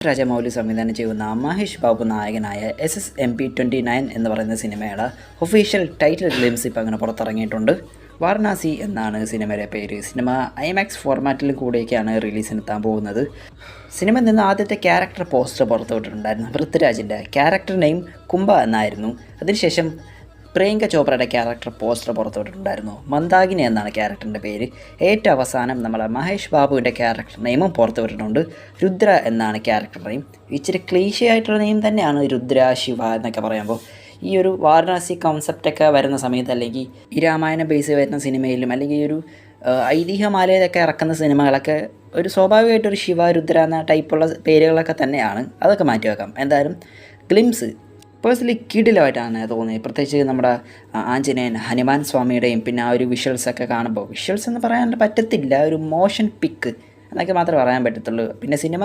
രാജമൗലി സംവിധാനം ചെയ്യുന്ന മഹേഷ് ബാബു നായകനായ SSMP29 എന്ന് പറയുന്ന സിനിമയുടെ ഒഫീഷ്യൽ ടൈറ്റിൽ ഗ്ലിംസ് ഇപ്പോൾ അങ്ങനെ പുറത്തിറങ്ങിയിട്ടുണ്ട്. വാരണാസി എന്നാണ് സിനിമയുടെ പേര്. സിനിമ IMAX ഫോർമാറ്റിൽ കൂടെയൊക്കെയാണ് റിലീസിനെത്താൻ പോകുന്നത്. സിനിമ നിന്ന് ആദ്യത്തെ ക്യാരക്ടർ പോസ്റ്റർ പുറത്തുവിട്ടിട്ടുണ്ടായിരുന്നു. പൃഥ്വിരാജിൻ്റെ ക്യാരക്ടർ നെയിം കുംഭ എന്നായിരുന്നു. അതിനുശേഷം പ്രിയങ്ക ചോപ്രയുടെ ക്യാരക്ടർ പോസ്റ്റർ പുറത്തുവിട്ടിട്ടുണ്ടായിരുന്നു. മന്ദാകിനി എന്നാണ് ക്യാരക്ടറിൻ്റെ പേര്. ഏറ്റവും അവസാനം നമ്മളെ മഹേഷ് ബാബുവിൻ്റെ ക്യാരക്ടർ നെയിമും പുറത്തുവിട്ടിട്ടുണ്ട്. രുദ്ര എന്നാണ് ക്യാരക്ടർ നെയിം. ഇച്ചിരി ക്ലീശയായിട്ടുള്ള നെയിം തന്നെയാണ് രുദ്ര, ശിവ എന്നൊക്കെ പറയുമ്പോൾ. ഈ ഒരു വാരണാസി കോൺസെപ്റ്റൊക്കെ വരുന്ന സമയത്ത്, അല്ലെങ്കിൽ ഈ രാമായണ ബേസ് വരുന്ന സിനിമയിലും, അല്ലെങ്കിൽ ഈ ഒരു ഐതിഹ്യമാലയിലൊക്കെ ഇറക്കുന്ന സിനിമകളൊക്കെ ഒരു സ്വാഭാവികമായിട്ടൊരു ശിവ, രുദ്ര എന്ന ടൈപ്പുള്ള പേരുകളൊക്കെ തന്നെയാണ്. അതൊക്കെ മാറ്റി വെക്കാം. എന്തായാലും ഗ്ലിംസ് പേഴ്സണലി കിടിലമായിട്ടാണ് തോന്നിയത്. പ്രത്യേകിച്ച് നമ്മുടെ ആഞ്ജനേയൻ ഹനുമാൻ സ്വാമിയുടെയും പിന്നെ ആ ഒരു വിഷ്വൽസൊക്കെ കാണുമ്പോൾ, വിഷ്വൽസ് എന്ന് പറയാൻ പറ്റത്തില്ല, ഒരു മോഷൻ പിക്ക് എന്നൊക്കെ മാത്രമേ പറയാൻ പറ്റത്തുള്ളൂ. പിന്നെ സിനിമ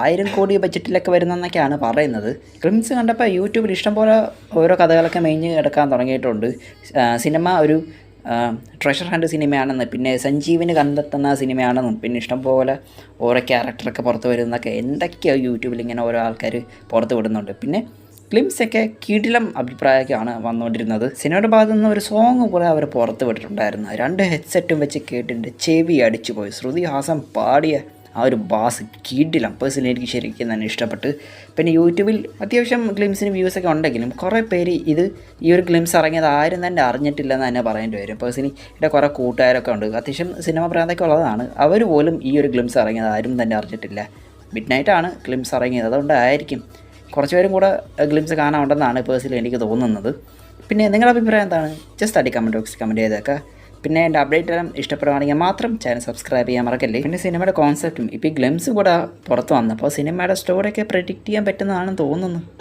1000 കോടി ബഡ്ജറ്റിലൊക്കെ വരുന്നതെന്നൊക്കെയാണ് പറയുന്നത്. ഗ്ലിംസ് കണ്ടപ്പോൾ യൂട്യൂബിൽ ഇഷ്ടംപോലെ ഓരോ കഥകളൊക്കെ മെയിഞ്ഞ് എടുക്കാൻ തുടങ്ങിയിട്ടുണ്ട്. സിനിമ ഒരു ട്രഷർ ഹണ്ട് സിനിമയാണെന്ന്, പിന്നെ സഞ്ജീവിന് കണ്ടെത്തുന്ന സിനിമയാണെന്നും, പിന്നെ ഇഷ്ടംപോലെ ഓരോ ക്യാരക്ടറൊക്കെ പുറത്ത് വരുന്നതൊക്കെ എന്തൊക്കെയോ യൂട്യൂബിൽ ഇങ്ങനെ ഓരോ ആൾക്കാർ പുറത്ത് വിടുന്നുണ്ട്. പിന്നെ ഗ്ലിംസൊക്കെ കിടിലം അഭിപ്രായമൊക്കെയാണ് വന്നുകൊണ്ടിരുന്നത്. സിനിമയുടെ ഭാഗത്തു നിന്ന് ഒരു സോങ് കൂടെ അവർ പുറത്ത് വിട്ടിട്ടുണ്ടായിരുന്നു. 2 ഹെഡ്സെറ്റും വെച്ച് കേട്ടിട്ട് ചെവി അടിച്ചു പോയി. ശ്രുതി ഹാസൻ പാടിയ ആ ഒരു ബാസ് കിടിലം. പേഴ്സണലി എനിക്ക് ശരിക്കും തന്നെ ഇഷ്ടപ്പെട്ട്. പിന്നെ യൂട്യൂബിൽ അത്യാവശ്യം ഗ്ലിംസിന് വ്യൂസൊക്കെ ഉണ്ടെങ്കിലും കുറേ പേര് ഈ ഒരു ഗ്ലിംസ് ഇറങ്ങിയത് ആരും തന്നെ അറിഞ്ഞിട്ടില്ലെന്ന് തന്നെ പറയേണ്ടി വരും. പേഴ്സണലി ഇവിടെ കുറേ കൂട്ടുകാരൊക്കെ ഉണ്ട്, അത്യാവശ്യം സിനിമ പ്രാന്തൊക്കെ ഉള്ളതാണ്. അവർ പോലും ഈ ഒരു ഗ്ലിംസ് ഇറങ്ങിയത് ആരും തന്നെ അറിഞ്ഞിട്ടില്ല. മിഡ് നൈറ്റാണ് ഗ്ലിംസ് ഇറങ്ങിയത്, അതുകൊണ്ടായിരിക്കും കുറച്ച് പേരും കൂടെ ഗ്ലിംസ് കാണാനുണ്ടെന്നാണ് പേഴ്സണലി എനിക്ക് തോന്നുന്നത്. പിന്നെ നിങ്ങളുടെ അഭിപ്രായം എന്താണ്? ജസ്റ്റ് അടി കമൻറ്റ് ബോക്സിൽ കമൻറ്റ് ചെയ്തേക്കുക. പിന്നെ എൻ്റെ അപ്ഡേറ്റ് എല്ലാം ഇഷ്ടപ്പെടുകയാണെങ്കിൽ മാത്രം ചാനൽ സബ്സ്ക്രൈബ് ചെയ്യാൻ മറക്കല്ലേ. പിന്നെ സിനിമയുടെ കോൺസെപ്റ്റും ഇപ്പോൾ ഈ ഗ്ലിംസ് കൂടെ പുറത്ത് വന്നപ്പോൾ സിനിമയുടെ സ്റ്റോറിയൊക്കെ പ്രെഡിക്റ്റ് ചെയ്യാൻ പറ്റുന്നതാണെന്ന് തോന്നുന്നു.